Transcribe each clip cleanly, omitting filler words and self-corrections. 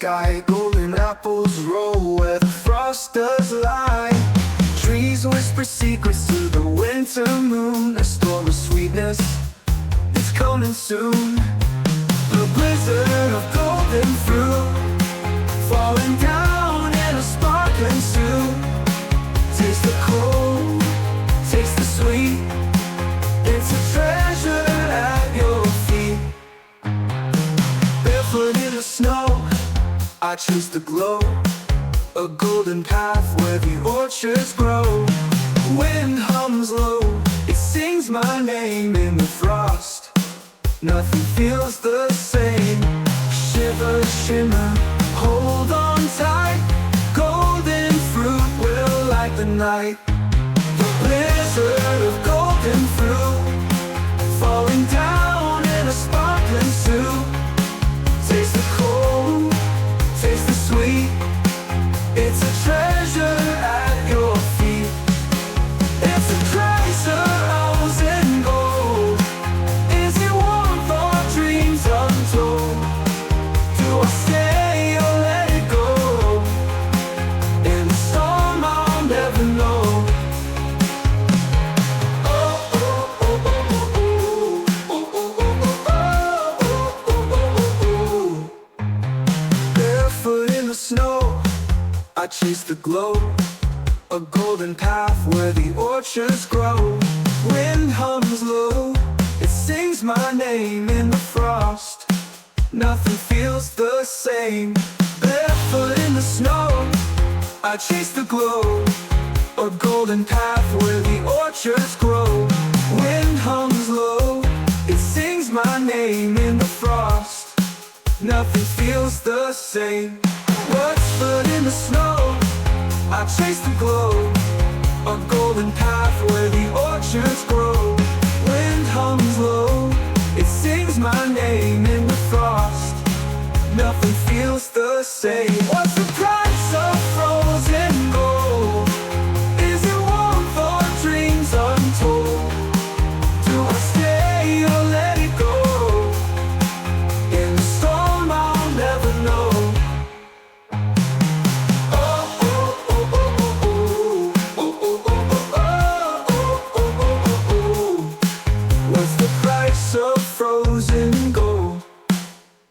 sky. Golden apples roll where the frost does lie. Trees whisper secrets to the winter moon. A storm of sweetness is coming soon. The blizzard of golden fruit falling down in a sparkling soup. Taste the cold, taste the sweet. It's a treasure at your feet. Barefoot in the snow, I choose the glow. A golden path where the orchards grow. Wind hums low, it sings my name in the frost. Nothing feels the same. Shiver, shimmer, hold on tight. Golden fruit will light the night. The blizzard of golden fruit falling down in a sparkling soup. Taste the cold, taste the sweet. It's a treasure at your feet. It's a treasure rose in gold. Is it warmth or dreams untold? Do I stay or let it go? In the storm I'll never know. Oh, oh, oh, oh, oh, oh, oh, oh, oh, oh, oh. Barefoot in the snow, I chase the glow. A golden path where the orchards grow. Wind hums low, it sings my name in the frost. Nothing feels the same. Barefoot in the snow, I chase the glow. A golden path where the orchards grow. Wind hums low, it sings my name in the frost. Nothing feels the same. What's foot in the snow, I chase the glow. A golden path where the orchards grow. Wind hums low, it sings my name in the frost. Nothing feels the same. What's the price of frozen gold? Is it warmth or dreams untold? Do I stay or let it go? In the storm I'll never know. What's the price of frozen gold?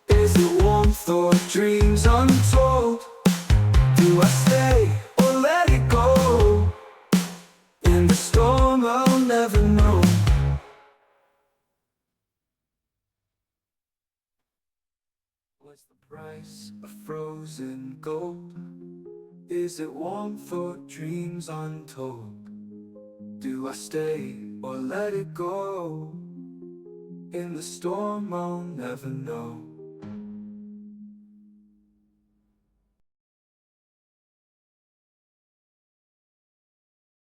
Is it warmth or dreams untold? Do I stay or let it go? In the storm I'll never know. What's the price of frozen gold? Is it warmth or dreams untold? Do I stay or let it go? In the storm I'll never know.